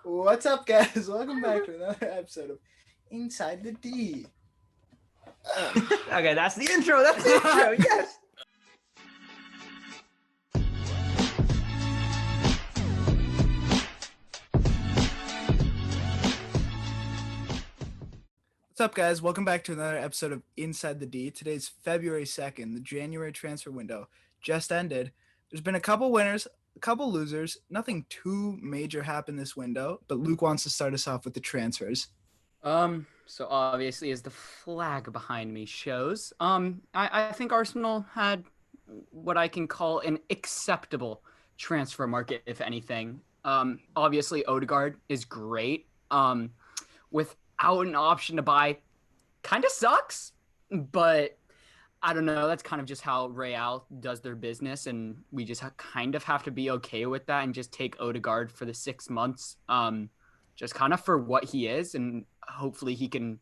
What's up, guys? Welcome back to another episode of Inside the D. Okay, that's the intro. That's the intro. Yes. What's up, guys? Welcome back to another episode of Inside the D. Today's February 2nd. The January transfer window just ended. There's been a couple winners, a couple losers. Nothing too major happened this window, but Luke wants to start us off with the transfers. So obviously, as the flag behind me shows, I think Arsenal had what I can call an acceptable transfer market, if anything. Obviously, Odegaard is great. Without an option to buy, kind of sucks, but I don't know. That's kind of just how Real does their business, and we just kind of have to be okay with that and just take Odegaard for the 6 months, just kind of for what he is, and hopefully he can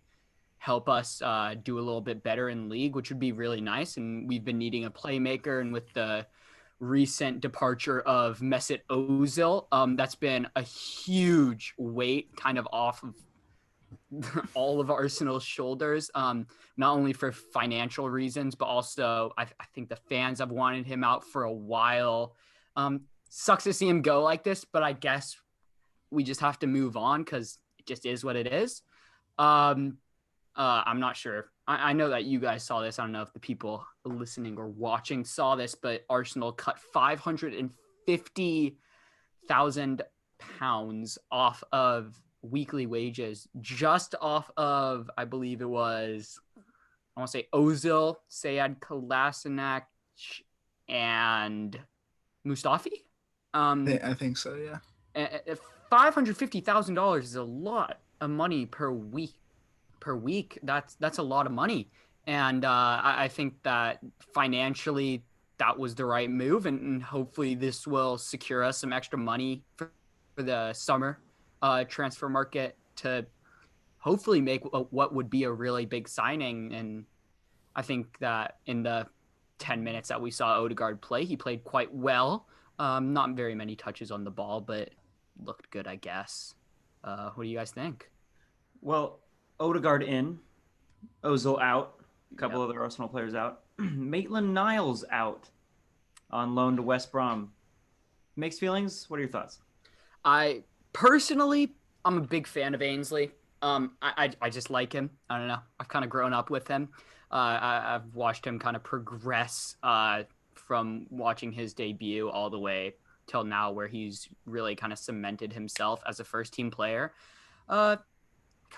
help us do a little bit better in league, which would be really nice. And we've been needing a playmaker, and with the recent departure of Mesut Ozil, that's been a huge weight kind of off of all of Arsenal's shoulders, not only for financial reasons, but also I think the fans have wanted him out for a while. Sucks to see him go like this, but I guess we just have to move on because it just is what it is. I'm not sure. I know that you guys saw this. I don't know if the people listening or watching saw this, but Arsenal cut £550,000 off of weekly wages, just off of, I believe it was, I want to say Ozil, Sead Kolasinac, and Mustafi. I think so, yeah. $550,000 is a lot of money per week. That's a lot of money, and I think that financially that was the right move, and hopefully this will secure us some extra money for the summer transfer market to hopefully make what would be a really big signing. And I think that in the 10 minutes that we saw Odegaard play, he played quite well. Not very many touches on the ball, but looked good, I guess. What do you guys think? Well, Odegaard in, Ozil out, a couple other Arsenal players out. Maitland-Niles out on loan to West Brom. Mixed feelings? What are your thoughts? I'm a big fan of Ainsley. I just like him. I don't know. I've kind of grown up with him. I've watched him kind of progress from watching his debut all the way till now, where he's really kind of cemented himself as a first-team player. Kind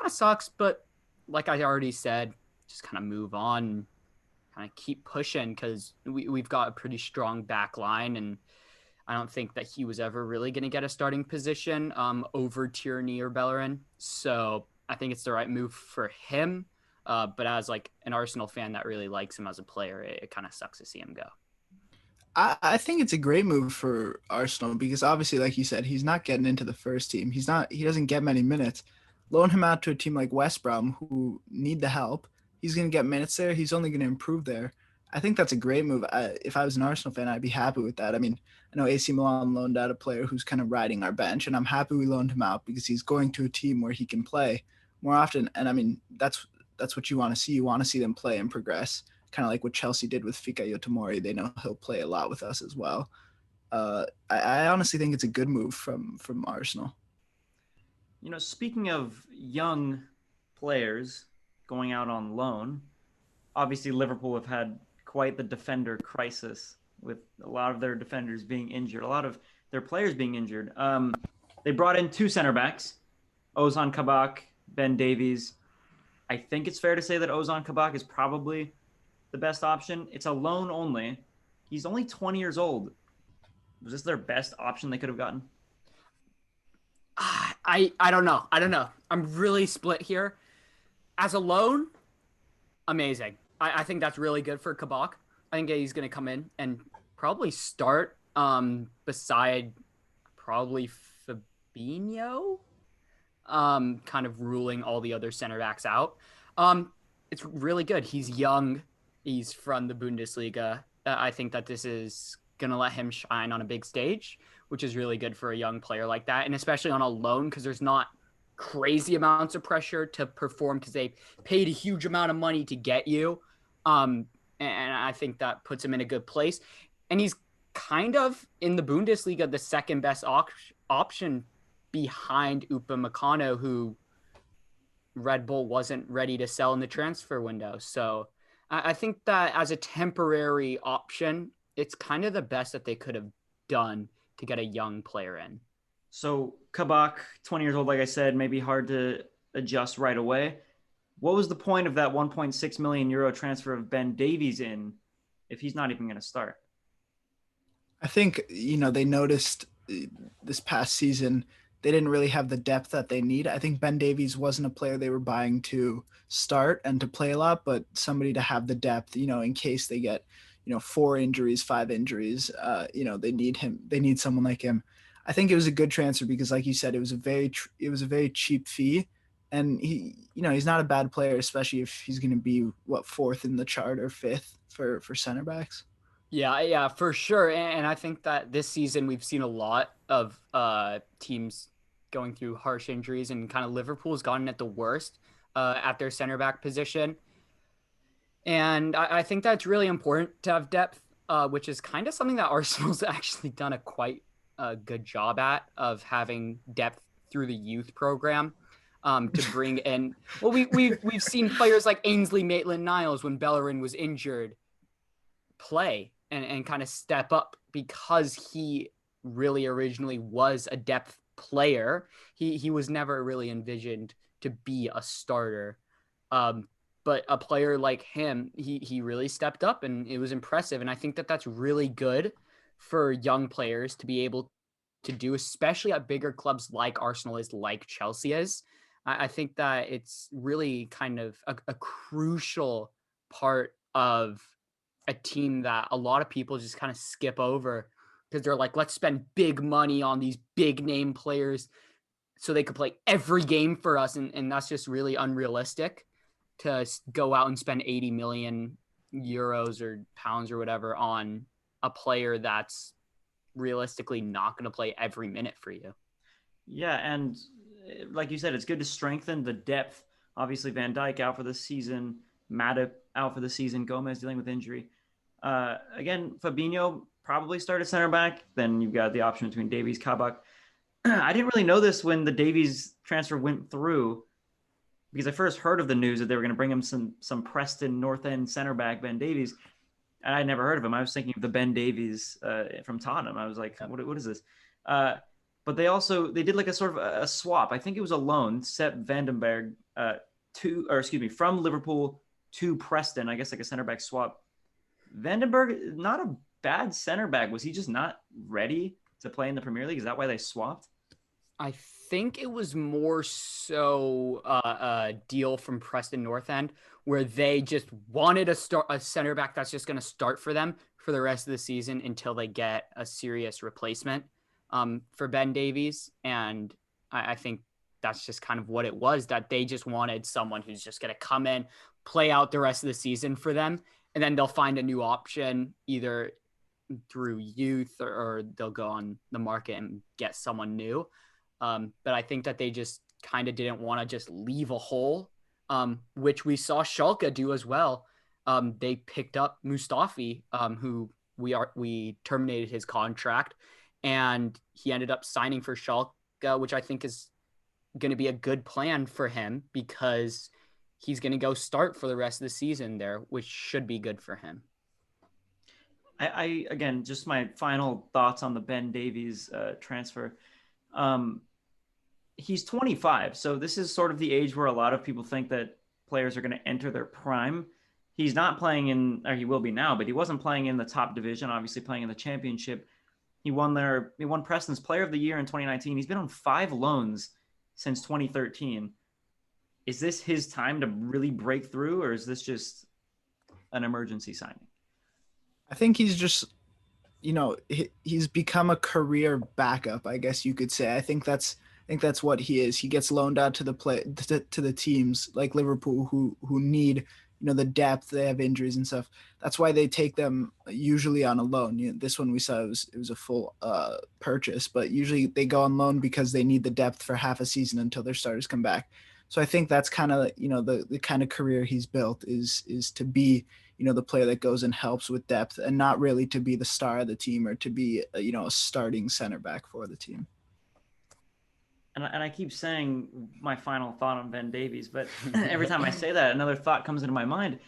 of sucks, but like I already said, just kind of move on, kind of keep pushing, because we've got a pretty strong back line, and I don't think that he was ever really going to get a starting position over Tierney or Bellerin. So I think it's the right move for him. But as like an Arsenal fan that really likes him as a player, it kind of sucks to see him go. I think it's a great move for Arsenal because obviously, like you said, he's not getting into the first team. He doesn't get many minutes. Loan him out to a team like West Brom who need the help. He's going to get minutes there. He's only going to improve there. I think that's a great move. If I was an Arsenal fan, I'd be happy with that. I mean, I know AC Milan loaned out a player who's kind of riding our bench, and I'm happy we loaned him out because he's going to a team where he can play more often. And I mean, that's what you want to see. You want to see them play and progress, kind of like what Chelsea did with Fikayo Tomori. They know he'll play a lot with us as well. I honestly think it's a good move from Arsenal. You know, speaking of young players going out on loan, obviously Liverpool have had quite the defender crisis with a lot of their defenders being injured, a lot of their players being injured. They brought in two center backs, Ozan Kabak, Ben Davies. I think it's fair to say that Ozan Kabak is probably the best option. It's a loan only. He's only 20 years old. Was this their best option they could have gotten? I don't know. I'm really split here. As a loan, amazing. I think that's really good for Kabak. I think he's going to come in and probably start beside probably Fabinho, kind of ruling all the other center backs out. It's really good. He's young. He's from the Bundesliga. I think that this is going to let him shine on a big stage, which is really good for a young player like that, and especially on a loan because there's not crazy amounts of pressure to perform because they paid a huge amount of money to get you. And I think that puts him in a good place. And he's kind of in the Bundesliga the second best option behind Upamecano, who Red Bull wasn't ready to sell in the transfer window. So I think that as a temporary option, it's kind of the best that they could have done to get a young player in. So Kabak, 20 years old, like I said, maybe hard to adjust right away. What was the point of that 1.6 million euro transfer of Ben Davies in if he's not even going to start? I think, they noticed this past season they didn't really have the depth that they need. I think Ben Davies wasn't a player they were buying to start and to play a lot, but somebody to have the depth, in case they get, 4 injuries, 5 injuries, they need him. They need someone like him. I think it was a good transfer because, like you said, it was a very cheap fee, and he's not a bad player, especially if he's going to be fourth in the chart or fifth for center backs. Yeah, for sure. And I think that this season we've seen a lot of teams going through harsh injuries, and kind of Liverpool's gotten at the worst at their center back position. And I think that's really important to have depth, which is kind of something that Arsenal's actually done a quite good job at, of having depth through the youth program. To bring in, well, we've seen players like Ainsley Maitland-Niles when Bellerin was injured play and kind of step up because he really originally was a depth player. He was never really envisioned to be a starter. But a player like him, he really stepped up, and it was impressive. And I think that that's really good for young players to be able to do, especially at bigger clubs like Arsenal is, like Chelsea is. I think that it's really kind of a crucial part of a team that a lot of people just kind of skip over because they're like, let's spend big money on these big name players so they could play every game for us. And that's just really unrealistic to go out and spend 80 million euros or pounds or whatever on a player that's realistically not going to play every minute for you. Yeah, and like you said, it's good to strengthen the depth. Obviously, Van Dijk out for the season, Matip out for the season, Gomez dealing with injury. Again, Fabinho probably started center back. Then you've got the option between Davies, Kabak. I didn't really know this when the Davies transfer went through, because I first heard of the news that they were going to bring him some Preston North End center back, Ben Davies. And I'd never heard of him. I was thinking of the Ben Davies from Tottenham. I was like, what is this? But they did like a sort of a swap. I think it was a loan, Sepp Vandenberg, from Liverpool to Preston. I guess like a center back swap. Vandenberg, not a bad center back. Was he just not ready to play in the Premier League? Is that why they swapped? I think it was more so a deal from Preston North End where they just wanted a center back that's just going to start for them for the rest of the season until they get a serious replacement for Ben Davies. And I think that's just kind of what it was, that they just wanted someone who's just going to come in, play out the rest of the season for them, and then they'll find a new option either through youth or they'll go on the market and get someone new. But I think that they just kind of didn't want to just leave a hole, which we saw Schalke do as well. They picked up Mustafi, who we terminated his contract, and he ended up signing for Schalke, which I think is going to be a good plan for him because he's going to go start for the rest of the season there, which should be good for him. I again, just my final thoughts on the Ben Davies transfer. He's 25, so this is sort of the age where a lot of people think that players are going to enter their prime. He's not playing in, or he will be now, but he wasn't playing in the top division, obviously playing in the Championship. He won Preston's Player of the Year in 2019. He's been on 5 loans since 2013. Is this his time to really break through, or is this just an emergency signing? I think he's just, he's become a career backup, I guess you could say. I think that's what he is. He gets loaned out to the teams like Liverpool who need the depth, they have injuries and stuff. That's why they take them usually on a loan. This one we saw it was a full purchase, but usually they go on loan because they need the depth for half a season until their starters come back. So I think that's kind of the kind of career he's built is to be the player that goes and helps with depth, and not really to be the star of the team or to be a starting center back for the team. And I keep saying my final thought on Ben Davies, but every time I say that, another thought comes into my mind.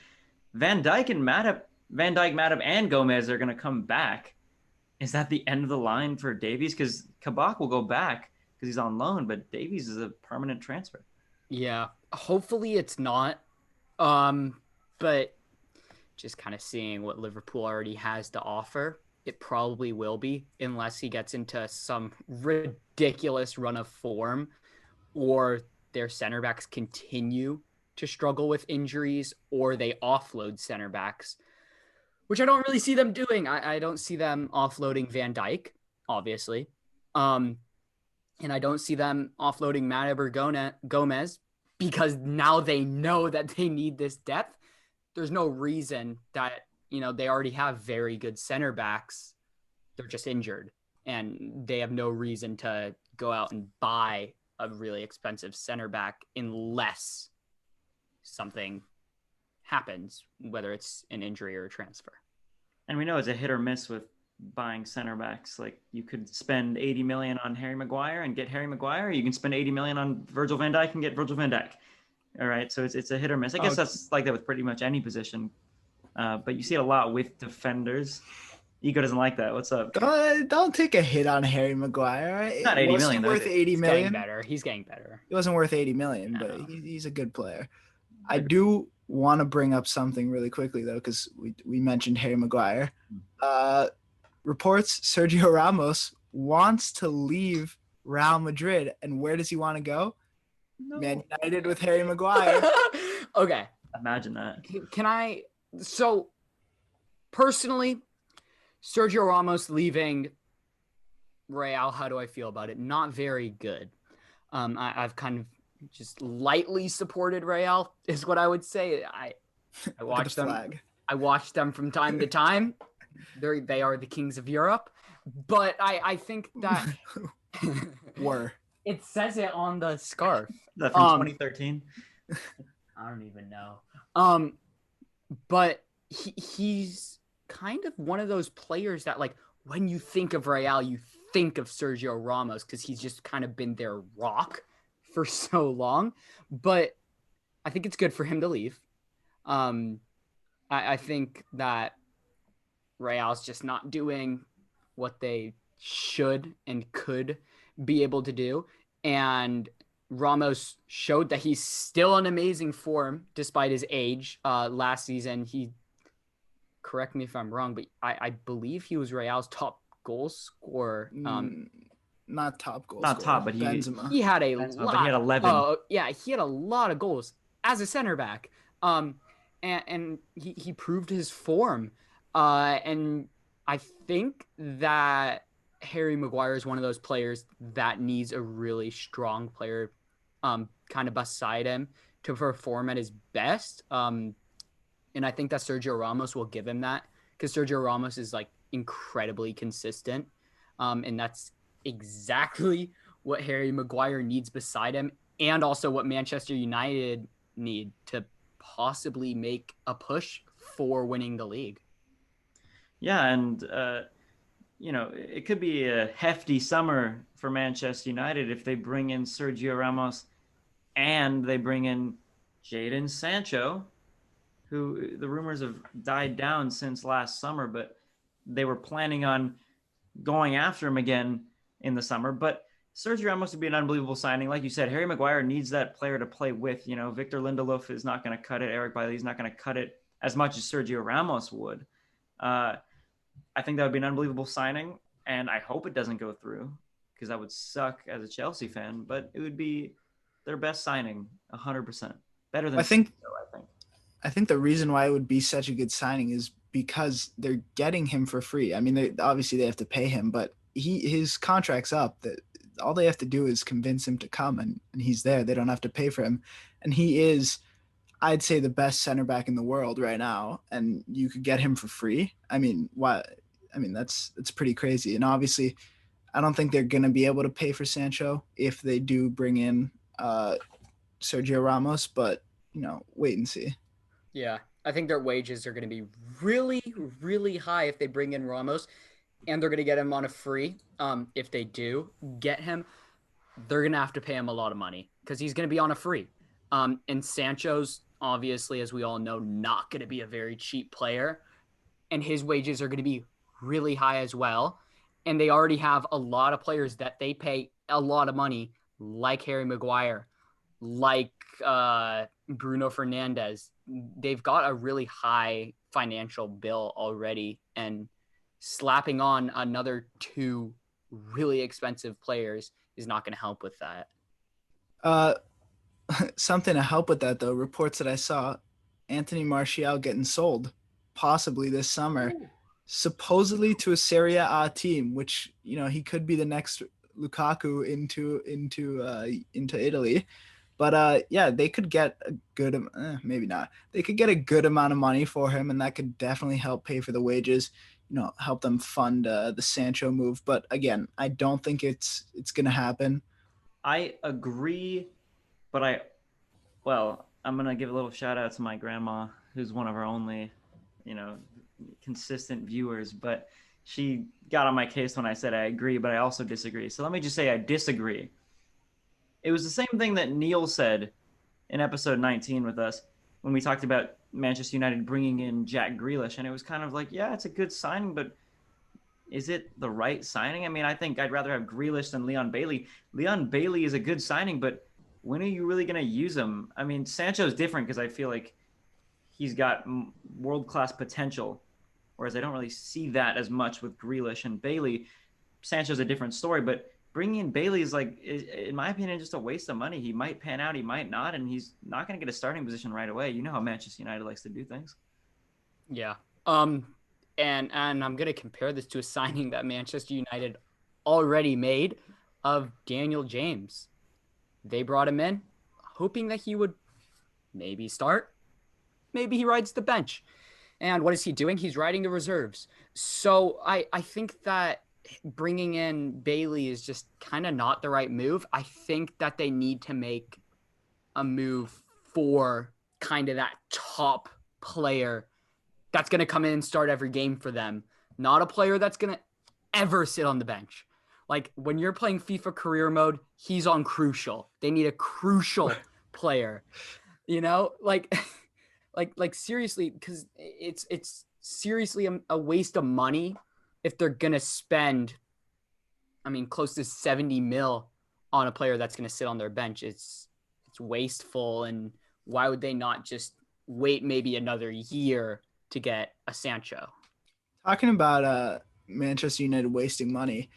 Van Dijk, Matip, and Gomez are going to come back. Is that the end of the line for Davies? Because Kabak will go back because he's on loan, but Davies is a permanent transfer. Yeah, hopefully it's not. But just kind of seeing what Liverpool already has to offer, it probably will be, unless he gets into some ridiculous run of form or their center backs continue to struggle with injuries or they offload center backs, which I don't really see them doing. I don't see them offloading Van Dijk, obviously. And I don't see them offloading Matip or Gomez because now they know that they need this depth. There's no reason that, they already have very good center backs. They're just injured and they have no reason to go out and buy a really expensive center back unless something happens, whether it's an injury or a transfer. And we know it's a hit or miss with buying center backs. Like, you could spend 80 million on Harry Maguire and get Harry Maguire, or you can spend 80 million on Virgil van Dijk and get Virgil van Dijk. All right, so it's a hit or miss. I guess that's like that with pretty much any position. But you see it a lot with defenders. Ego doesn't like that. What's up? Don't take a hit on Harry Maguire. Not 80 million. Worth 80 million. He's getting better. He wasn't worth 80 million, but he's a good player. I do want to bring up something really quickly though, because we mentioned Harry Maguire. Reports Sergio Ramos wants to leave Real Madrid, and where does he want to go? No. Man United with Harry Maguire. Okay. Imagine that. Can I? So, personally, Sergio Ramos leaving Real, how do I feel about it? Not very good. I've kind of just lightly supported Real, is what I would say. I watch them. I watch them from time to time. They are the kings of Europe, but I think that it says it on the scarf. That from 2013. I don't even know. But he's kind of one of those players that, like, when you think of Real, you think of Sergio Ramos because he's just kind of been their rock for so long. But I think it's good for him to leave. I think that Real's just not doing what they should and could be able to do. And Ramos showed that he's still in amazing form despite his age. Last season, correct me if I'm wrong, but I believe he was Real's top goal scorer. Not top goal Not scorer. Top, but Benzema. He had a lot. But he had 11. Yeah, he had a lot of goals as a center back. And he proved his form. And I think that Harry Maguire is one of those players that needs a really strong player kind of beside him to perform at his best. And I think that Sergio Ramos will give him that, because Sergio Ramos is like incredibly consistent. And that's exactly what Harry Maguire needs beside him, and also what Manchester United need to possibly make a push for winning the league. Yeah, and it could be a hefty summer for Manchester United if they bring in Sergio Ramos and they bring in Jadon Sancho, who the rumors have died down since last summer, but they were planning on going after him again in the summer. But Sergio Ramos would be an unbelievable signing. Like you said, Harry Maguire needs that player to play with. Victor Lindelof is not going to cut it. Eric Bailly is not going to cut it as much as Sergio Ramos would. I think that would be an unbelievable signing, and I hope it doesn't go through, because that would suck as a Chelsea fan, but it would be their best signing, 100%. Better than I think the reason why it would be such a good signing is because they're getting him for free. I mean, obviously they have to pay him, but his contract's up. That all they have to do is convince him to come, and he's there. They don't have to pay for him. And he is, I'd say the best center back in the world right now, and you could get him for free. I mean, why? I mean, it's pretty crazy. And obviously, I don't think they're going to be able to pay for Sancho if they do bring in Sergio Ramos, but wait and see. Yeah, I think their wages are going to be really, really high if they bring in Ramos, and they're going to get him on a free. If they do get him, they're going to have to pay him a lot of money because he's going to be on a free. And Sancho's obviously, as we all know, not going to be a very cheap player, and his wages are going to be really high as well. And they already have a lot of players that they pay a lot of money, like Harry Maguire, like Bruno Fernandes. They've got a really high financial bill already, and slapping on another two really expensive players is not going to help with that. Something to help with that, though, reports that I saw Anthony Martial getting sold possibly this summer, supposedly to a Serie A team, which he could be the next Lukaku into Italy. But yeah, they could get a good, maybe not. They could get a good amount of money for him, and that could definitely help pay for the wages. Help them fund the Sancho move. But again, I don't think it's going to happen. I agree, but I'm gonna give a little shout out to my grandma, who's one of our only, consistent viewers. But she got on my case when I said I agree, but I also disagree. So let me just say I disagree. It was the same thing that Neil said in episode 19 with us when we talked about Manchester United bringing in Jack Grealish, and it was kind of like, yeah, it's a good signing, but is it the right signing? I mean, I think I'd rather have Grealish than Leon Bailey. Leon Bailey is a good signing, but when are you really going to use him? I mean, Sancho's different because I feel like he's got world-class potential, whereas I don't really see that as much with Grealish and Bailey. Sancho's a different story, but bringing in Bailey is, like, in my opinion, just a waste of money. He might pan out, he might not, and he's not going to get a starting position right away. You know how Manchester United likes to do things. Yeah. And I'm going to compare this to a signing that Manchester United already made of Daniel James. They brought him in hoping that he would maybe start. Maybe he rides the bench. And what is he doing? He's riding the reserves. So I think that bringing in Bailey is just kind of not the right move. I think that they need to make a move for kind of that top player that's going to come in and start every game for them. Not a player that's going to ever sit on the bench. Like, when you're playing FIFA career mode, he's on crucial. They need a crucial player, like seriously, because it's seriously a waste of money if they're going to spend, close to 70 mil on a player that's going to sit on their bench. It's wasteful. And why would they not just wait maybe another year to get a Sancho? Talking about Manchester United wasting money,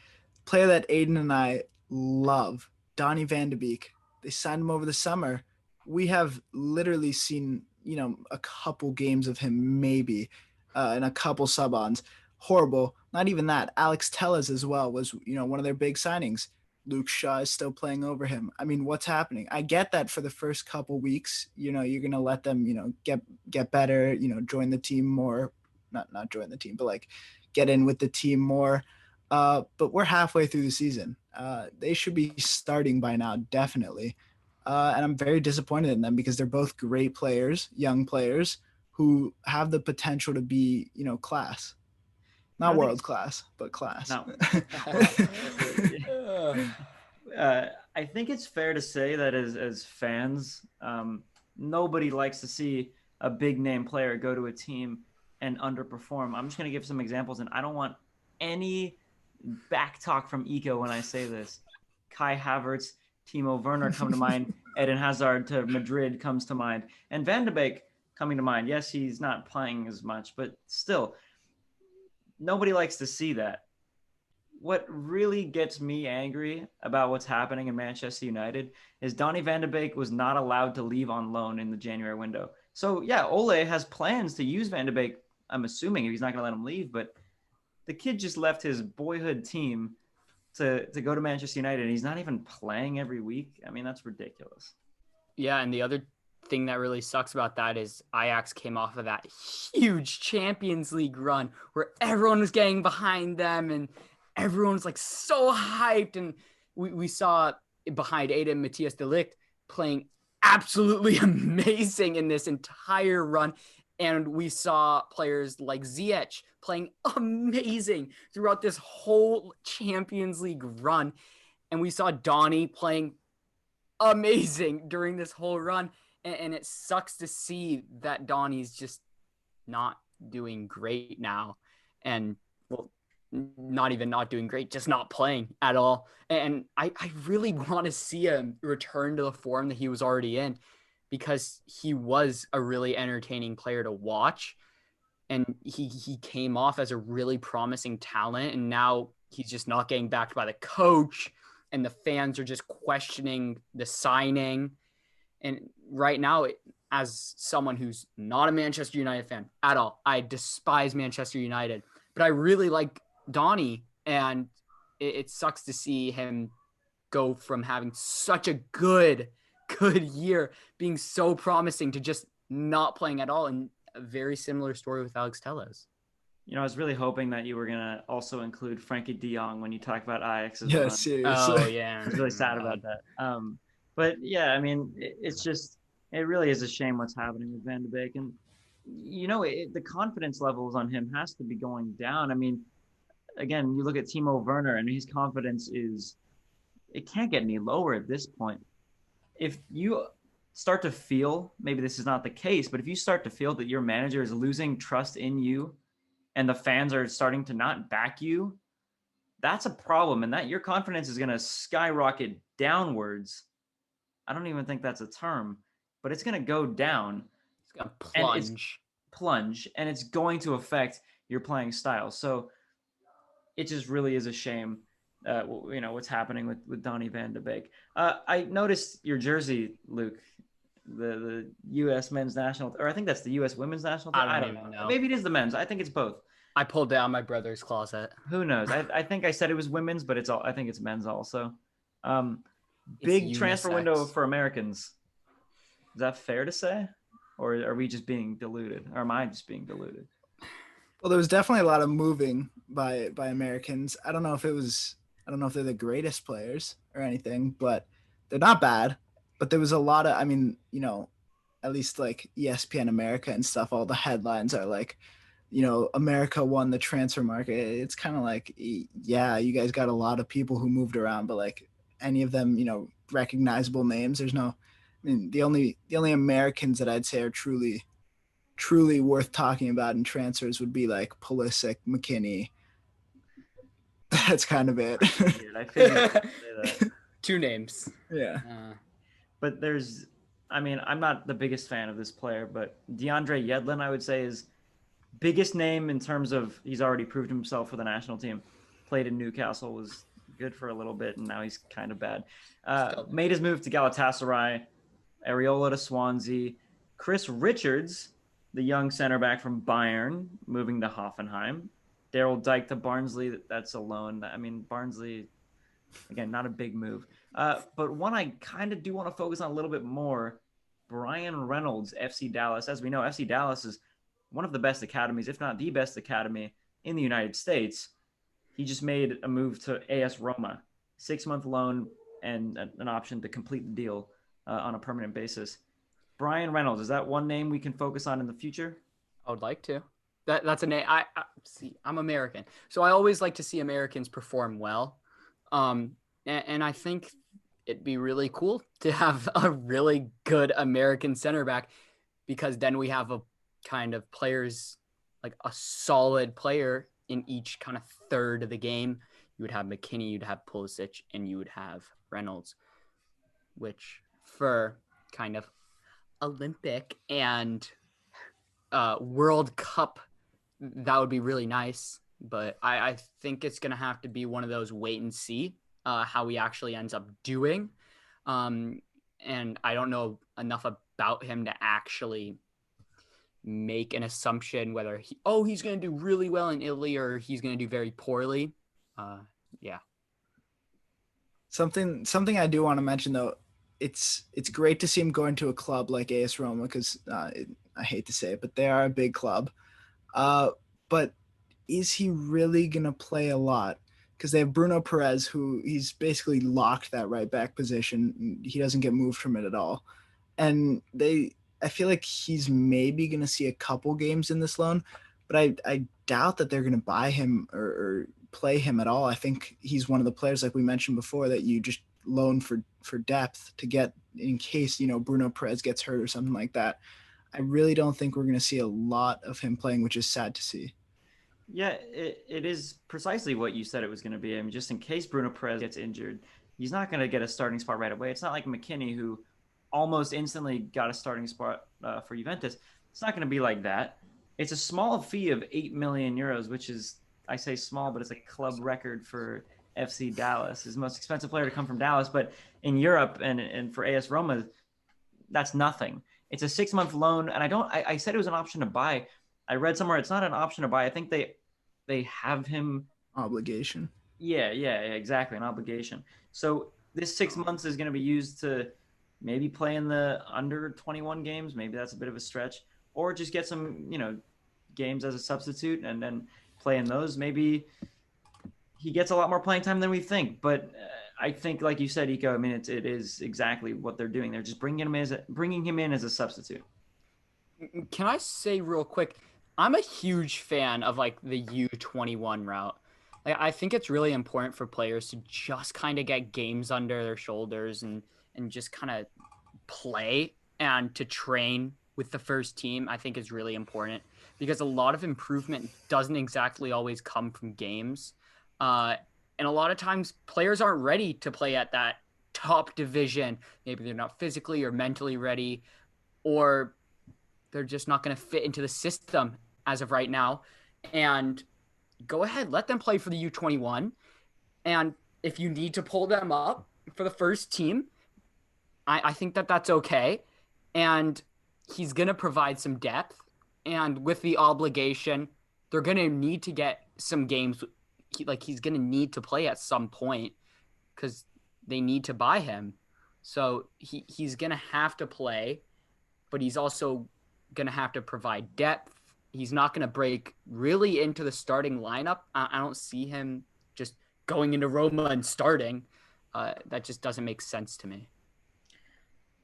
player that Aiden and I love, Donny van de Beek. They signed him over the summer. We have literally seen, a couple games of him maybe, and a couple sub-ons. Horrible. Not even that. Alex Telles as well was, one of their big signings. Luke Shaw is still playing over him. I mean, what's happening? I get that for the first couple weeks, you're going to let them, get better, join the team more. Not join the team, but like get in with the team more. But we're halfway through the season. They should be starting by now, definitely. And I'm very disappointed in them because they're both great players, young players who have the potential to be, class. Not world class, but class. No. I think it's fair to say that as fans, nobody likes to see a big name player go to a team and underperform. I'm just going to give some examples, and I don't want any back talk from Eco when I say this. Kai Havertz, Timo Werner come to mind. Eden Hazard to Madrid comes to mind. And Van de Beek coming to mind. Yes, he's not playing as much, but still, nobody likes to see that. What really gets me angry about what's happening in Manchester United is Donny van de Beek was not allowed to leave on loan in the January window. So, yeah, Ole has plans to use Van de Beek, I'm assuming, if he's not going to let him leave. But the kid just left his boyhood team to go to Manchester United, and he's not even playing every week. I mean, that's ridiculous. Yeah, and the other thing that really sucks about that is Ajax came off of that huge Champions League run where everyone was getting behind them and everyone was like so hyped. And we saw behind Aiden Matthias de Ligt playing absolutely amazing in this entire run. And we saw players like Ziyech playing amazing throughout this whole Champions League run. And we saw Donny playing amazing during this whole run. And it sucks to see that Donny's just not doing great now. And, well, not even not doing great, just not playing at all. And I really want to see him return to the form that he was already in, because he was a really entertaining player to watch. And he came off as a really promising talent. And now he's just not getting backed by the coach. And the fans are just questioning the signing. And right now, as someone who's not a Manchester United fan at all, I despise Manchester United, but I really like Donny, and it sucks to see him go from having such a good year, being so promising, to just not playing at all. And a very similar story with Alex Telles. You know, I was really hoping that you were going to also include Frankie de Jong when you talk about Ajax's Yeah, run. seriously. Oh, yeah. I was really sad about that. But yeah, I mean, it's just, it really is a shame what's happening with Van de Beek. And, you know, the confidence levels on him has to be going down. I mean, again, you look at Timo Werner and his confidence it can't get any lower at this point. If you start to feel, maybe this is not the case, but if you start to feel that your manager is losing trust in you and the fans are starting to not back you, that's a problem. And that your confidence is going to skyrocket downwards. I don't even think that's a term, but it's going to go down. It's going to plunge, and it's going to affect your playing style. So it just really is a shame, you know, what's happening with Donny Van de Beek. I noticed your jersey, Luke, the U.S. men's national, or I think that's the U.S. women's national team. I don't even know. Maybe it is the men's. I think it's both. I pulled down my brother's closet. Who knows? I think I said it was women's, but I think it's men's also. Big transfer window for Americans. Is that fair to say? Or are we just being deluded? Or am I just being deluded? Well, there was definitely a lot of moving by Americans. I don't know if they're the greatest players or anything, but they're not bad. But there was a lot of, I mean, you know, at least like ESPN America and stuff, all the headlines are like, you know, America won the transfer market. It's kind of like, yeah, you guys got a lot of people who moved around, but like any of them, you know, recognizable names. There's no, I mean, the only Americans that I'd say are truly worth talking about in transfers would be like Pulisic, McKinney. That's kind of it. I figured you'd say that. 2 names. Yeah. But I'm not the biggest fan of this player, but DeAndre Yedlin, I would say, is biggest name in terms of he's already proved himself for the national team. Played in Newcastle, was good for a little bit, and now he's kind of bad. Made his move to Galatasaray, Areola to Swansea. Chris Richards, the young center back from Bayern, moving to Hoffenheim. Daryl Dike to Barnsley, that's a loan. I mean, Barnsley, again, not a big move. But one I kind of do want to focus on a little bit more, Brian Reynolds, FC Dallas. As we know, FC Dallas is one of the best academies, if not the best academy in the United States. He just made a move to AS Roma, 6-month loan and an option to complete the deal on a permanent basis. Brian Reynolds, is that one name we can focus on in the future? I would like to. That's a name. I see. I'm American, so I always like to see Americans perform well. And I think it'd be really cool to have a really good American center back, because then we have a kind of players, like a solid player in each kind of third of the game. You would have McKinney, you'd have Pulisic, and you would have Reynolds, which for kind of Olympic and World Cup, that would be really nice. But I think it's going to have to be one of those wait and see how he actually ends up doing. And I don't know enough about him to actually make an assumption whether he's going to do really well in Italy or he's going to do very poorly. Yeah. Something I do want to mention though it's great to see him going to a club like AS Roma because I hate to say it, but they are a big club. But is he really gonna play a lot? Because they have Bruno Perez, who he's basically locked that right back position. He doesn't get moved from it at all, and I feel like he's maybe gonna see a couple games in this loan, but I doubt that they're gonna buy him or play him at all. I think he's one of the players, like we mentioned before, that you just loan for depth to get in case Bruno Perez gets hurt or something like that. I really don't think we're going to see a lot of him playing, which is sad to see. Yeah, it is precisely what you said it was going to be. I mean, just in case Bruno Perez gets injured, he's not going to get a starting spot right away. It's not like McKinney, who almost instantly got a starting spot for Juventus. It's not going to be like that. It's a small fee of 8 million euros, which is, I say small, but it's a club record for FC Dallas. Is the most expensive player to come from Dallas, but in Europe and for AS Roma, that's nothing. It's a 6-month loan, and I said it was an option to buy. I read somewhere it's not an option to buy. I think they have him obligation. Yeah, exactly, an obligation. So this 6 months is going to be used to maybe play in the under 21 games. Maybe that's a bit of a stretch, or just get some games as a substitute and then play in those. Maybe he gets a lot more playing time than we think, but I think, like you said, Iko, I mean, it is exactly what they're doing. They're just bringing him in as a substitute. Can I say real quick, I'm a huge fan of like the U21 route. Like, I think it's really important for players to just kind of get games under their shoulders and just kind of play and to train with the first team. I think is really important because a lot of improvement doesn't exactly always come from games. And a lot of times players aren't ready to play at that top division. Maybe they're not physically or mentally ready, or they're just not going to fit into the system as of right now. And go ahead, let them play for the U21. And if you need to pull them up for the first team, I think that that's okay. And he's going to provide some depth. And with the obligation, they're going to need to get some games. He's going to need to play at some point because they need to buy him. So he's going to have to play, but he's also going to have to provide depth. He's not going to break really into the starting lineup. I don't see him just going into Roma and starting. That just doesn't make sense to me.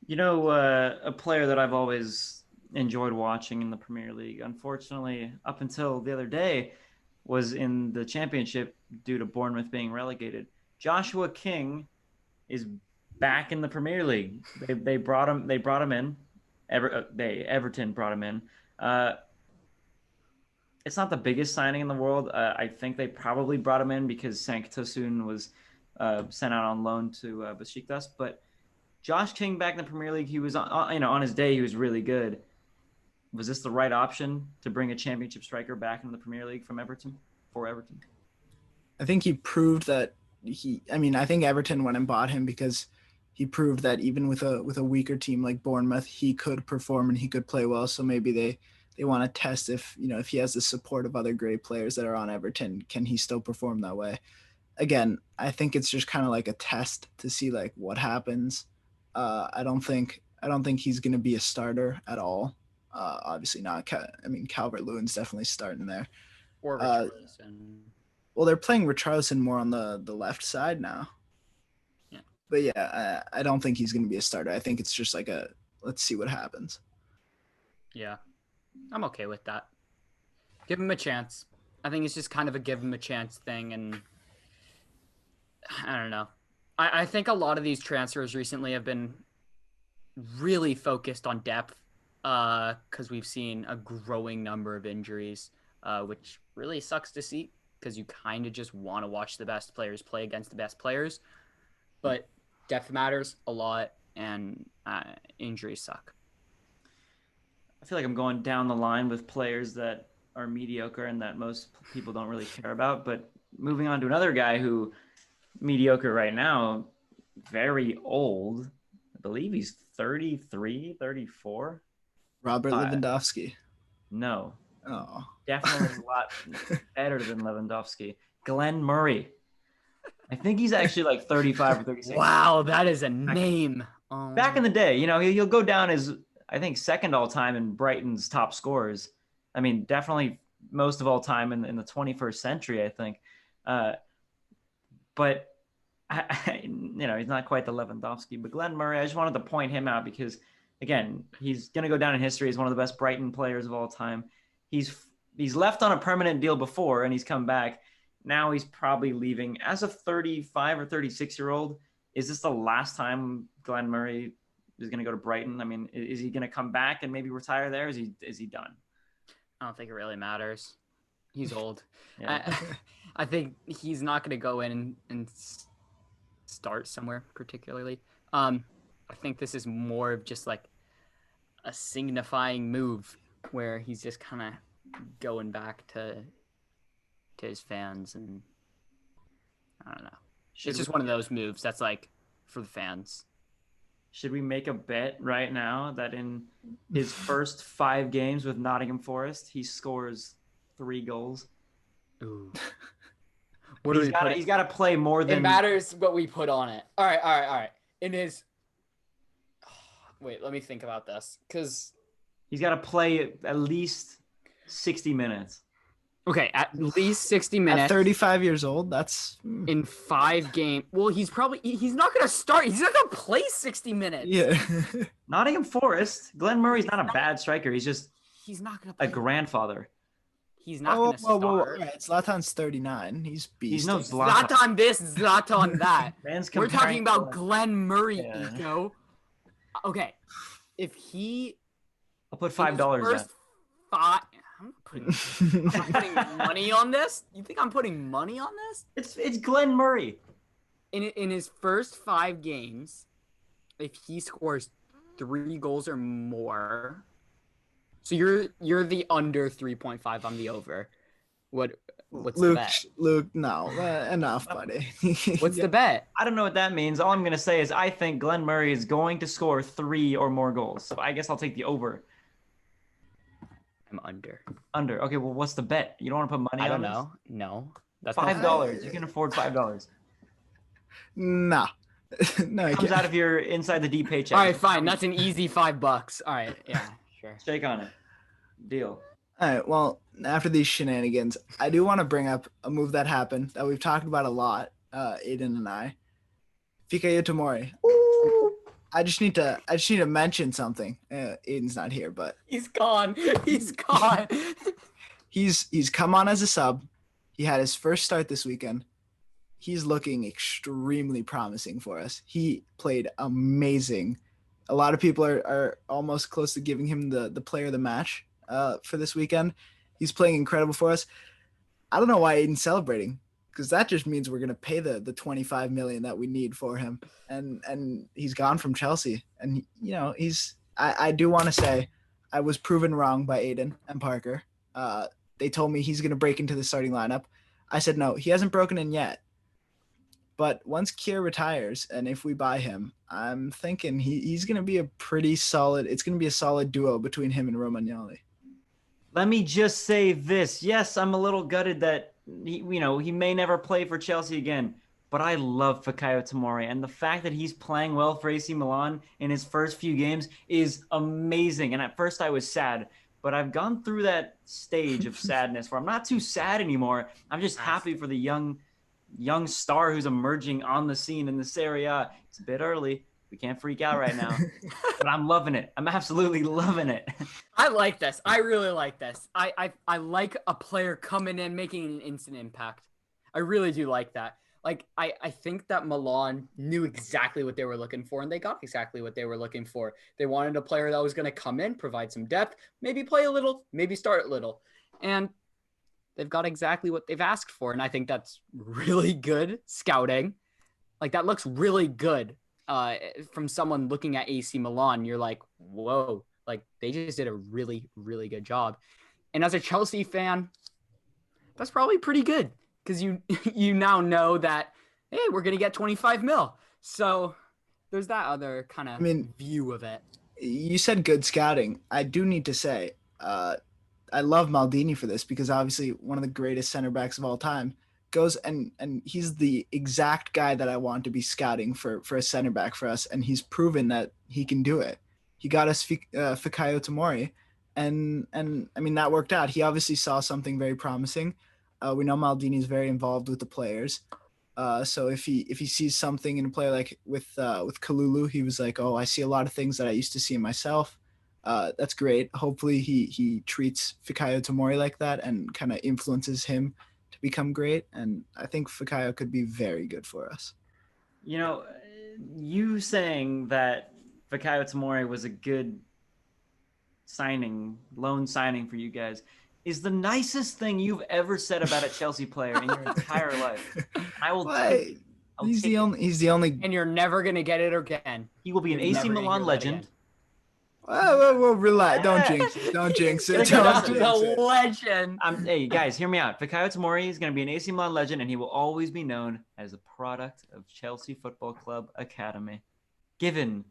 A player that I've always enjoyed watching in the Premier League, unfortunately, up until the other day, was in the Championship due to Bournemouth being relegated. Joshua King is back in the Premier League. They brought him in. Everton brought him in. It's not the biggest signing in the world. I think they probably brought him in because Cenk Tosun was sent out on loan to Besiktas. But Josh King back in the Premier League, he was on his day, he was really good. Was this the right option to bring a Championship striker back into the Premier League for Everton? I think he proved that I think Everton went and bought him because he proved that even with a weaker team like Bournemouth, he could perform and he could play well. So maybe they want to test if he has the support of other great players that are on Everton, can he still perform that way? Again, I think it's just kind of like a test to see like what happens. I don't think he's going to be a starter at all. Obviously not. Calvert-Lewin's definitely starting there. Or Richarlison. Well, they're playing Richarlison more on the left side now. Yeah. But yeah, I don't think he's going to be a starter. I think it's just like let's see what happens. Yeah, I'm okay with that. Give him a chance. I think it's just kind of a give him a chance thing, and I don't know. I think a lot of these transfers recently have been really focused on depth because we've seen a growing number of injuries, which really sucks to see because you kind of just want to watch the best players play against the best players. But depth matters a lot, and injuries suck. I feel like I'm going down the line with players that are mediocre and that most people don't really care about. But moving on to another guy who mediocre right now, very old. I believe he's 33, 34. Robert Lewandowski. No. Oh. Definitely a lot better than Lewandowski. Glenn Murray. I think he's actually like 35 or 36. Wow, that is a name. Back in the day, he'll go down as, I think, second all time in Brighton's top scorers. I mean, definitely most of all time in the 21st century, I think. But he's not quite the Lewandowski. But Glenn Murray, I just wanted to point him out because, again, he's going to go down in history as one of the best Brighton players of all time. He's left on a permanent deal before, and he's come back. Now he's probably leaving as a 35 or 36-year-old. Is this the last time Glenn Murray is going to go to Brighton? I mean, is he going to come back and maybe retire there? Is he done? I don't think it really matters. He's old. Yeah. I think he's not going to go in and start somewhere particularly. I think this is more of just like a signifying move where he's just kind of going back to his fans, and I don't know. It's just one of those moves that's like for the fans. Should we make a bet right now that in his first 5 games with Nottingham Forest, he scores 3 goals? Ooh. He's got to play more than... It matters what we put on it. All right. In his... Wait, let me think about this. Because... He's got to play at least 60 minutes. Okay, at least 60 minutes. At 35 years old, that's... In 5 games. Well, he's not going to start. He's not going to play 60 minutes. Yeah. Nottingham Forest. Glenn Murray's not a bad striker. He's not going to play. A grandfather. He's not going to start. Whoa. Right. Zlatan's 39. He's beast. He's no Zlatan. Zlatan this, Zlatan that. We're talking about Glenn Murray, Eco. Okay. If he... I'll put $5 on. I'm putting money on this? You think I'm putting money on this? It's Glenn Murray. In his first 5 games, if he scores 3 goals or more, so you're the under 3.5. I'm the over. What's the bet? Luke, no, enough, buddy. What's the bet? I don't know what that means. All I'm gonna say is I think Glenn Murray is going to score 3 or more goals. So I guess I'll take the over. I'm under. Under. Okay, well, what's the bet? You don't want to put money on this? I don't know. No. That's $5. You can afford $5. Nah. No, it comes out of your inside the deep paycheck. All right, fine. That's an easy $5. All right. Yeah, sure. Shake on it. Deal. All right. Well, after these shenanigans, I do want to bring up a move that happened that we've talked about a lot, Aiden and I. Fikayo Tomori. I just need to mention something. Aiden's not here, but he's gone. He's gone. he's come on as a sub. He had his first start this weekend. He's looking extremely promising for us. He played amazing. A lot of people are almost close to giving him the player of the match for this weekend. He's playing incredible for us. I don't know why Aiden's celebrating, because that just means we're gonna pay the $25 million that we need for him, and he's gone from Chelsea, and I do want to say I was proven wrong by Aiden and Parker. They told me he's gonna break into the starting lineup. I said no, he hasn't broken in yet. But once Kier retires, and if we buy him, I'm thinking he's gonna be a pretty solid. It's gonna be a solid duo between him and Romagnoli. Let me just say this. Yes, I'm a little gutted that he may never play for Chelsea again, but I love Fikayo Tomori, and the fact that he's playing well for AC Milan in his first few games is amazing. And at first I was sad, but I've gone through that stage of sadness where I'm not too sad anymore. I'm just happy for the young star who's emerging on the scene in this area. It's a bit early. We can't freak out right now, but I'm loving it. I'm absolutely loving it. I like this. I really like this. I like a player coming in, making an instant impact. I really do like that. Like, I think that Milan knew exactly what they were looking for, and they got exactly what they were looking for. They wanted a player that was going to come in, provide some depth, maybe play a little, maybe start a little. And they've got exactly what they've asked for, and I think that's really good scouting. Like, that looks really good. From someone looking at AC Milan, you're like, whoa, like they just did a really, really good job. And as a Chelsea fan, that's probably pretty good because you now know that, hey, we're going to get 25 mil. So there's that other kind of view of it. You said good scouting. I do need to say, I love Maldini for this because obviously one of the greatest center backs of all time. goes and he's the exact guy that I want to be scouting for a center back for us, and he's proven that he can do it. He got us Fikayo Tomori, and I mean that worked out. He obviously saw something very promising. We know Maldini is very involved with the players. So if he sees something in a player like with Kalulu, he was like, oh, I see a lot of things that I used to see in myself. That's great. Hopefully he treats Fikayo Tomori like that and kind of influences him to become great. And I think Fikayo could be very good for us. You know, you saying that Fikayo Tomori was a good loan signing for you guys, is the nicest thing you've ever said about a Chelsea player in your entire life. I will take it. He's the only. And you're never gonna get it again. He will be an AC Milan legend. Whoa, relax. Don't jinx it. Don't jinx it. Don't jinx The it. legend. Hey, guys, hear me out. Fikayo Tomori is going to be an AC Milan legend, and he will always be known as a product of Chelsea Football Club Academy. Given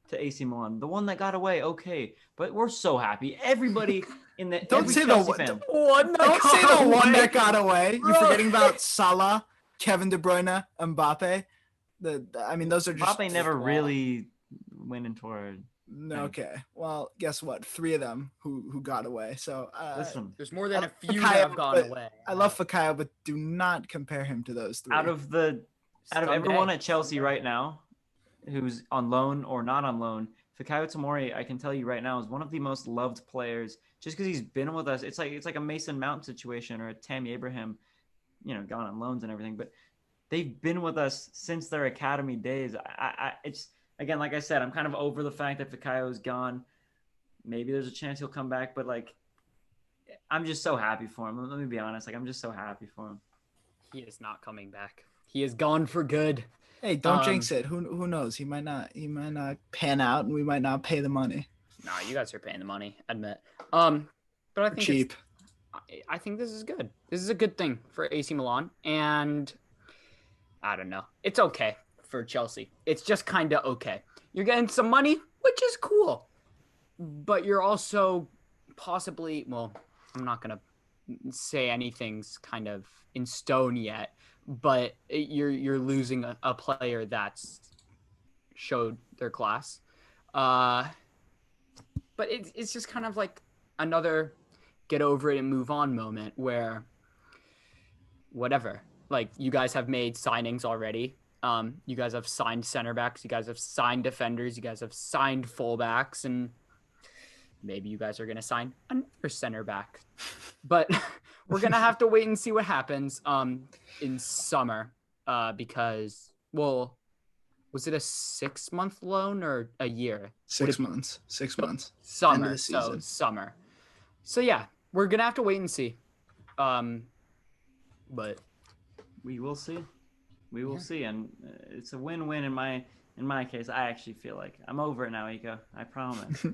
to AC Milan. The one that got away, okay. But we're so happy. Everybody in the Don't say Chelsea the fan. one that got away. You're forgetting about Salah, Kevin De Bruyne, Mbappe. I mean, those are just. Mbappe never really went into our. Okay. Well, guess what? 3 of them who got away. So Listen, there's more than a few Fikayo, that have gone away. I love Fikayo, but do not compare him to those 3. out of everyone at Chelsea right now, who's on loan or not on loan, Fikayo Tomori, I can tell you right now, is one of the most loved players. Just because he's been with us, it's like a Mason Mount situation or a Tammy Abraham, gone on loans and everything. But they've been with us since their academy days. It's. Again, like I said, I'm kind of over the fact that Fikayo is gone. Maybe there's a chance he'll come back, but I'm just so happy for him. Let me be honest. I'm just so happy for him. He is not coming back. He is gone for good. Hey, don't jinx it. Who knows? He might not pan out, and we might not pay the money. No, you guys are paying the money. Admit. But I think cheap. I think this is good. This is a good thing for AC Milan, and I don't know. It's okay for Chelsea. It's just kind of okay. You're getting some money, which is cool. But you're also possibly, well, I'm not going to say anything's kind of in stone yet, but you're losing a player that's showed their class. But it's just kind of like another get over it and move on moment where whatever. Like, you guys have made signings already. You guys have signed center backs. You guys have signed defenders. You guys have signed fullbacks, and maybe you guys are going to sign another center back. But we're going to have to wait and see what happens in summer because, well, was it a 6-month loan or a year? 6 months. 6 months. Summer. End of the season. So summer. So yeah, we're going to have to wait and see. But we will see. We will see, and it's a win-win in my case. I actually feel like I'm over it now, Iko. I promise. He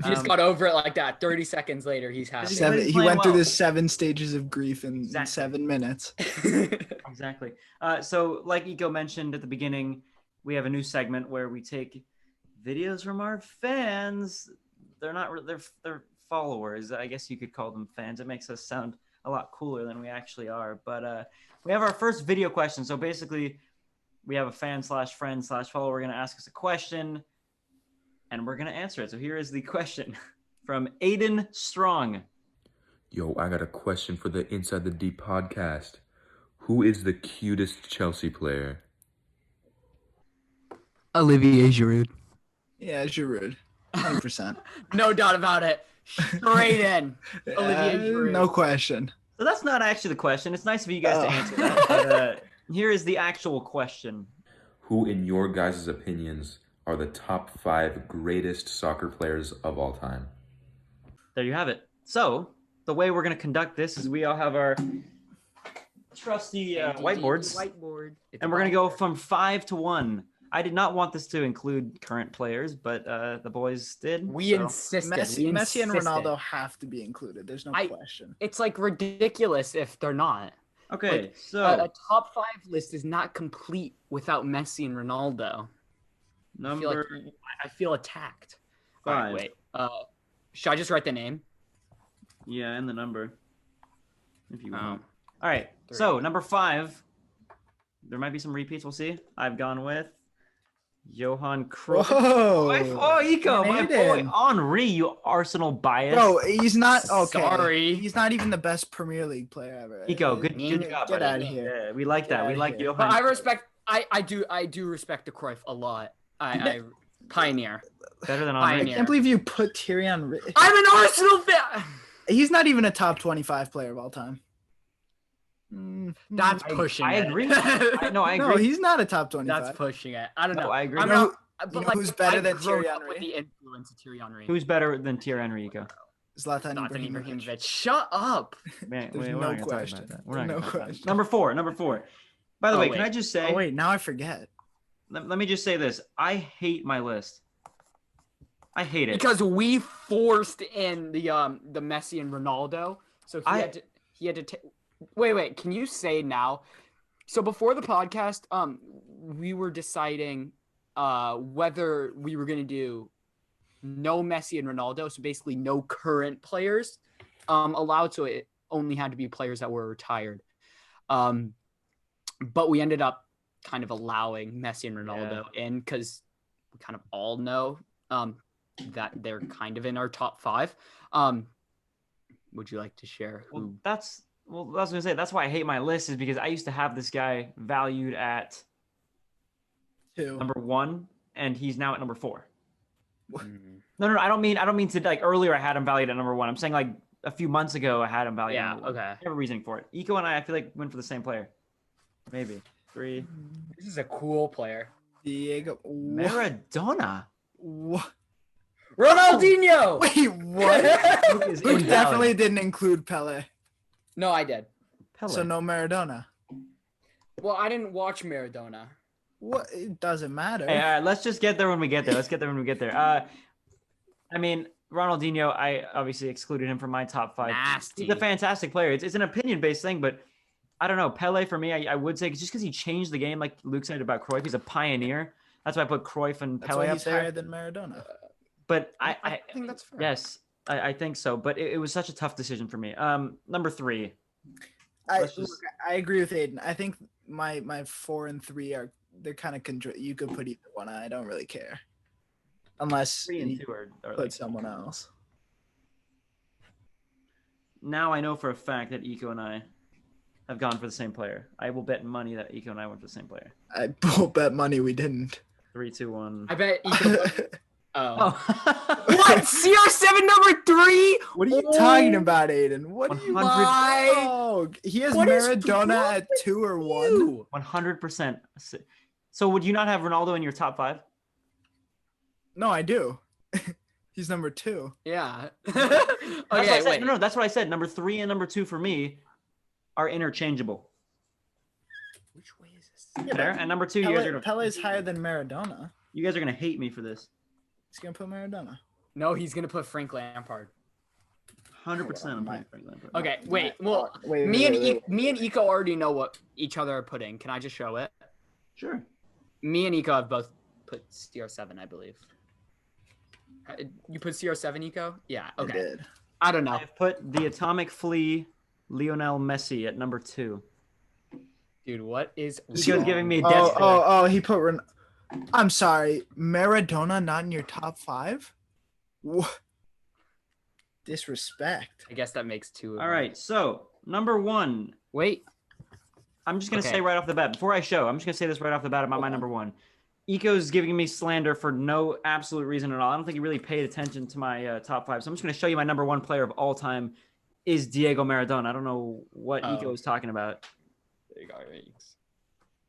just got over it like that. 30 seconds later, he's happy. He went through the 7 stages of grief in 7 minutes. Exactly. So, like Iko mentioned at the beginning, we have a new segment where we take videos from our fans. They're followers. I guess you could call them fans. It makes us sound a lot cooler than we actually are, but we have our first video question. So basically, we have a fan/friend/follower. We're going to ask us a question, and we're going to answer it. So here is the question from Aiden Strong. Yo, I got a question for the Inside the Deep podcast. Who is the cutest Chelsea player? Olivier Giroud. Yeah, Giroud. 100%. No doubt about it. Straight in. Olivier Giroud. No question. So that's not actually the question. It's nice of you guys to answer that. But here is the actual question. Who, in your guys' opinions, are the top 5 greatest soccer players of all time? There you have it. So the way we're going to conduct this is we all have our trusty whiteboards. And we're going to go from 5 to 1. I did not want this to include current players, but the boys did. We insisted. Messi and Ronaldo have to be included. There's no question. It's ridiculous if they're not. Okay, so a top 5 list is not complete without Messi and Ronaldo. I feel attacked. 5. All right, wait. Should I just write the name? Yeah, and the number, if you want. All right. 3. So number 5. There might be some repeats. We'll see. I've gone with Johan Cruyff. Whoa. Oh, Eco, my boy Aiden. Henri, you Arsenal bias. Bro, he's not okay. Sorry. He's not even the best Premier League player ever. Eco, good Get job. Get buddy. out of here. Yeah, we like that. Get We outta like here. Johan. But I respect. I do respect the Cruyff a lot. I pioneer. Better than I Henri. Pioneer. can't believe you put Thierry Henry. I'm an Arsenal fan. He's not even a top 25 player of all time. That's pushing. I it. agree. I agree. No, he's not a top 25. That's pushing it. I don't know. No, I agree. I'm You know not. But know like, who's better than I've grown Thierry up Henry? with the influence of Thierry Henry. Who's better than Thierry Henry, Eco? Zlatan Zlatan Ibrahimovic. Ibrahimovic. Shut up. Man, There's we're no not gonna talk question. about that. We're not No gonna talk about it. question. Number 4. By the Oh, way, can wait. I just say? Oh wait, now I forget. Let me just say this. I hate my list. I hate it. Because we forced in the Messi and Ronaldo, so he had to wait. Can you say now? So before the podcast, we were deciding whether we were gonna do no Messi and Ronaldo, so basically no current players allowed. So it only had to be players that were retired. But we ended up kind of allowing Messi and Ronaldo in because we kind of all know that they're kind of in our top 5. Would you like to share who? That's what I was gonna say. That's why I hate my list, is because I used to have this guy valued at 2. number 1, and he's now at number 4. Mm. No. I don't mean to, like, earlier I had him valued at number 1. I'm saying, like, a few months ago I had him valued at number 1. Okay. I have a reasoning for it. Eco and I feel like went for the same player. Maybe 3. This is a cool player. Diego. Maradona. What? Ronaldinho. Wait, what? Luke is Luke invalid. definitely didn't include Pele, No, I did. Pele. so no Maradona. Well, I didn't watch Maradona. What? It doesn't matter. Hey, all right, let's just get there when we get there. I mean, Ronaldinho, I obviously excluded him from my top 5. Nasty. He's a fantastic player. It's an opinion-based thing, but I don't know. Pele, for me, I would say, just because he changed the game, like Luke said about Cruyff, he's a pioneer. That's why I put Cruyff and That's Pele why up he's there. higher than Maradona. But I think that's fair. yes, I think so. But it was such a tough decision for me. Number 3. Look, I agree with Aiden. I think my 4 and 3 they're kind of you could put either one. I don't really care, unless 3 and you 2 are put like, someone else. now I know for a fact that Eco and I have gone for the same player. I will bet money that Eco and I went for the same player. I will bet money we didn't. 3, 2, 1. I bet. Oh. Oh. What? CR7 number 3? What are you talking about, Aiden? What are you? 100 Oh, he has What is Maradona wrong at 2 or 1. You? 100%. So would you not have Ronaldo in your top 5? No, I do. He's number 2. Yeah. That's what I Okay, said. wait. No, that's what I said. Number 3 and number 2 for me are interchangeable. Which way is this? There. And number 2, you guys are Pele's higher than Maradona. gonna hate me for this. He's gonna put Maradona. No, he's gonna put Frank Lampard. 100%. I'm putting Frank Lampard. Okay, wait. Well, Wait, me wait. and Eco already know what each other are putting. Can I just show it? Sure. Me and Eco have both put CR7, I believe. You put CR7, Eco? Yeah. I Okay. did. I don't know. I've put the Atomic Flea, Lionel Messi at number 2. Dude, what is Eco's giving me a death stare. Oh, he put I'm sorry, Maradona not in your top 5? What? Disrespect. I guess that makes 2 of All them. right. So number 1. Wait. I'm just gonna Okay. say right off the bat before I show. I'm just gonna say this right off the bat about my number 1. Eco's giving me slander for no absolute reason at all. I don't think he really paid attention to my top 5. So I'm just gonna show you my number 1 player of all time is Diego Maradona. I don't know what Eco is talking about. There you go.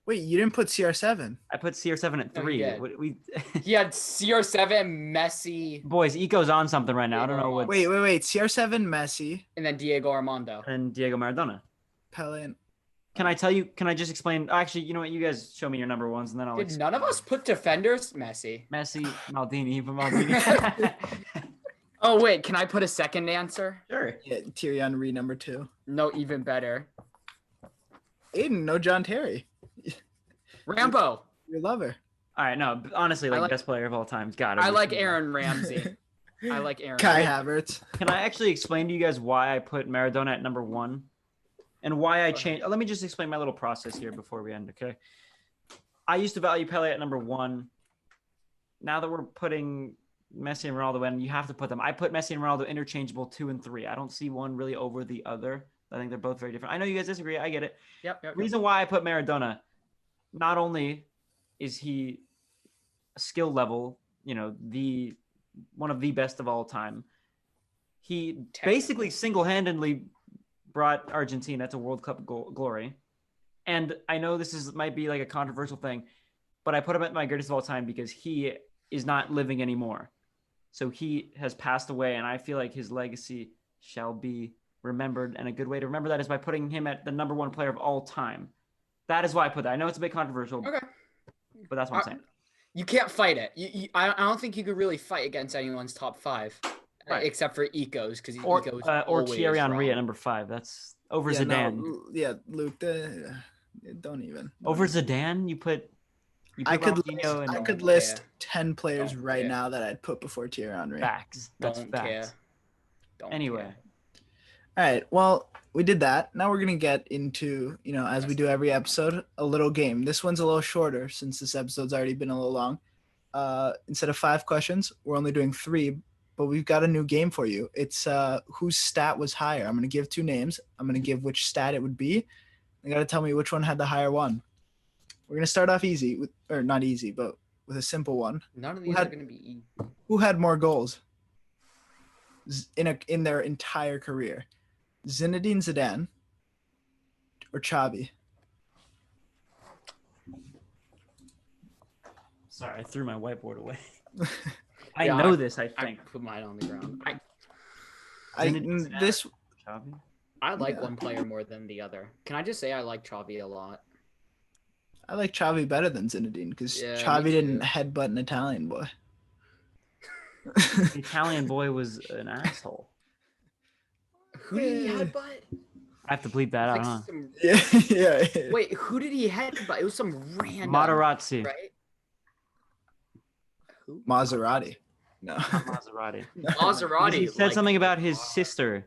Wait, you didn't put CR7. I put CR7 at No, 3. you did. We He had CR7, Messi, boys, Eco's on something right now. I don't know what. Wait. CR7, Messi, and then Diego Armando. And Diego Maradona. Pele. And... Can I tell you? Can I just explain? Actually, you know what? You guys show me your number 1s, and then I'll. Did none of us put defenders? Messi. Messi, Maldini, but Maldini. Oh, wait. Can I put a second answer? Sure. Yeah, Thierry Henry number 2. No, even better. Aiden, no John Terry. Rambo. Your lover. All right. No, honestly, like, like- best player of all time. God. I like Aaron Ramsey. I like Aaron. Kai Ramsey. Havertz. Can I actually explain to you guys why I put Maradona at number 1? and why I changed. Let me just explain my little process here before we end, okay? I used to value Pele at number 1. Now that we're putting Messi and Ronaldo in, you have to put them. I put Messi and Ronaldo interchangeable 2 and 3. I don't see one really over the other. I think they're both very different. I know you guys disagree. I get it. Yep. Reason why I put Maradona, not only is he a skill level, one of the best of all time, he basically single-handedly brought Argentina to World Cup glory. And I know this might be like a controversial thing, but I put him at my greatest of all time because he is not living anymore. So he has passed away, and I feel like his legacy shall be remembered. And a good way to remember that is by putting him at the number 1 player of all time. That is why I put that. I know it's a bit controversial, Okay. but that's what I'm saying. You can't fight it. I don't think you could really fight against anyone's top 5, Right. Except for Eco's, because Or always Thierry Henry wrong. at number 5. That's over Yeah, Zidane. no, Luke, don't even. Over Zidane, you put I Ronaldinho and could list 10 players right now that I'd put before Thierry Henry. facts. That's Don't facts. care. Don't Anyway, care. All right. Well, we did that. Now we're going to get into, as we do every episode, a little game. This one's a little shorter since this episode's already been a little long. Instead of 5 questions, we're only doing 3, but we've got a new game for you. It's whose stat was higher. I'm going to give 2 names. I'm going to give which stat it would be. You got to tell me which one had the higher one. We're going to start off easy, or not easy, but with a simple one. None of these are going to be easy. Who had more goals in their entire career? Zinedine Zidane or Xavi? sorry, I threw my whiteboard away. Yeah, I know this. I I think. put mine on the ground. Xavi? I like Yeah. one player more than the other. Can I just say I like Xavi a lot? I like Xavi better than Zinedine because Yeah, Xavi me didn't too. headbutt an Italian boy. The Italian boy was an asshole. Who did he headbutt? I have to bleep that out, huh? yeah. Wait, who did he headbutt? It was some random. Materazzi. Right? Who? Maserati. No. Maserati. Maserati. He said like, something about his car. sister.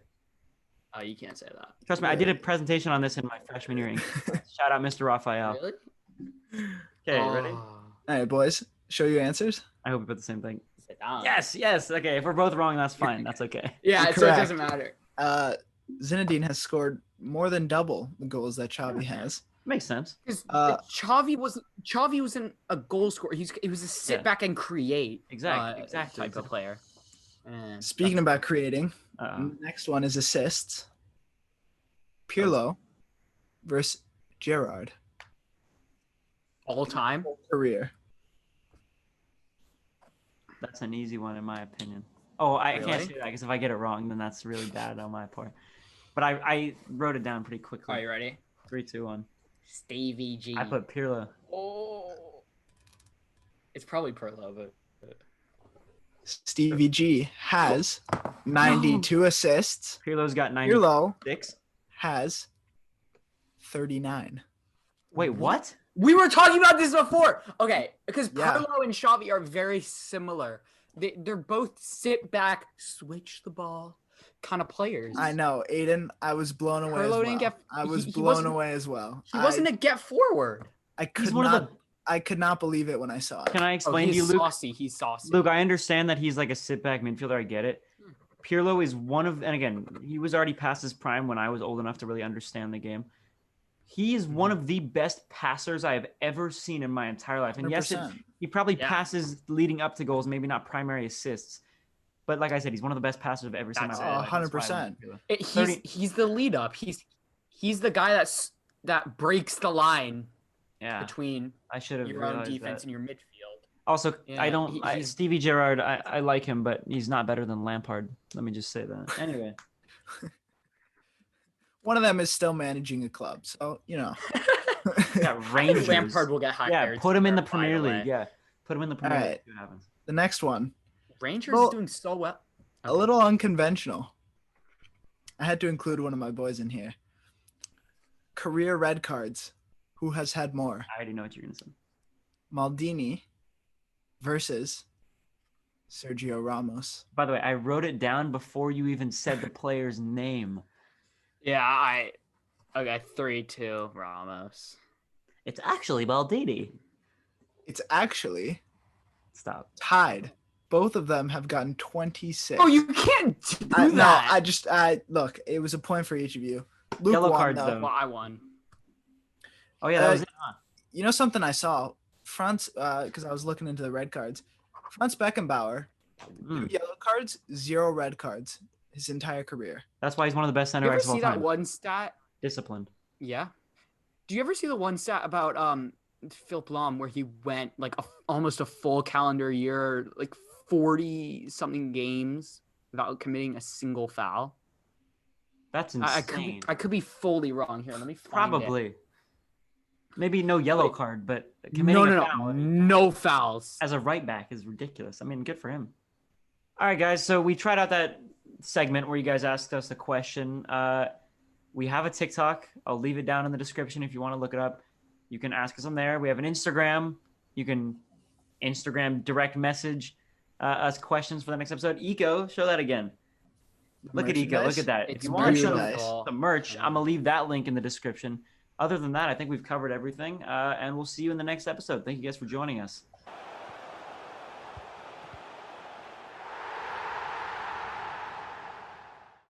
Oh, you can't say that. Trust me, I did a presentation on this in my freshman year. Shout out, Mr. Raphael. Really? Okay, ready? Oh, All right, boys. Show your answers. I hope we put the same thing. Zidane. Yes. Okay, if we're both wrong, that's fine. That's okay. Yeah, You're so it correct. doesn't matter. Zinedine has scored more than double the goals that Xavi has. Makes sense. Because Uh, Xavi wasn't a goal scorer. He was a sit Yeah. back and create Exactly. type of player. And Speaking about creating, Uh-oh. next one is assists. Pirlo versus Gerrard. all time. Career. That's an easy one in my opinion. Oh, I can't Really? say that because if I get it wrong, then that's really bad on my part. But I wrote it down pretty quickly. Are you ready? 3, 2, 1. Stevie G. I put Pirlo. Oh, it's probably Perlo, but Stevie G has 92 assists. Pirlo's got 96. Pirlo has 39. Wait, what? we were talking about this before. Okay, because Yeah. Perlo and Xavi are very similar. They're both sit back, switch the ball kind of players. I know, Aiden. I was blown away Pirlo as well. didn't get- I was he blown wasn't- away as well. He wasn't a get forward. I could He's one of not. the. I could not believe it when I saw it. Can I Oh, explain to he's you, Luke? saucy. He's saucy. Luke, I understand that he's like a sit back midfielder. I get it. Pirlo is one of, and again, he was already past his prime when I was old enough to really understand the game. He is one of the best passers I have ever seen in my entire life. And yes, 100%. he probably Yeah. passes leading up to goals, maybe not primary assists. But like I said, he's one of the best passers I've ever seen in my That's life. it. That's why I 100%. love Pirlo. 30 He's the lead up. He's the guy that breaks the line Yeah, between I should have your own realized defense that. and your midfield. Also, Yeah, I don't. he's- Stevie Gerrard, I like him, but he's not better than Lampard. Let me just say that. Anyway, One of them is still managing a club, so yeah, I think Rangers. Lampard will get hired. Yeah, put him in the by Premier way. League. Yeah, put him in the Premier Alright. League. See what happens. the next one, Rangers Well, is doing so well. a little unconventional. I had to include one of my boys in here. Career red cards. Who has had more? I already know what you're gonna say. Maldini versus Sergio Ramos. By the way, I wrote it down before you even said the player's name. Yeah, Okay, 3-2 Ramos. It's actually Maldini. It's actually Stop. tied. Both of them have gotten 26. Oh, you can't do No, that. Look, it was a point for each of you. Luke Yellow won, cards, though. though. Well, I won. Oh yeah, that was it. Huh? You know something I saw? Franz, because I was looking into the red cards. Franz Beckenbauer, 2 yellow cards, 0 red cards his entire career. That's why he's one of the best You center ever backs of all see that time. one stat? Disciplined. Yeah. Do you ever see the one stat about Phil Blom where he went like almost a full calendar year, like 40 something games without committing a single foul? That's I insane. could be fully wrong here. Let me find Probably. it. Maybe no yellow card, but committing a foul no fouls. as a right back is ridiculous. I mean, good for him. All right, guys. So we tried out that segment where you guys asked us a question. We have a TikTok. I'll leave it down in the description if you want to look it up. You can ask us on there. We have an Instagram. You can Instagram direct message us questions for the next episode. Eco, show that again. Look at Eco. Look at that. It's If you want to show beautiful. the merch, I'm going to leave that link in the description. Other than that, I think we've covered everything. And we'll see you in the next episode. Thank you guys for joining us.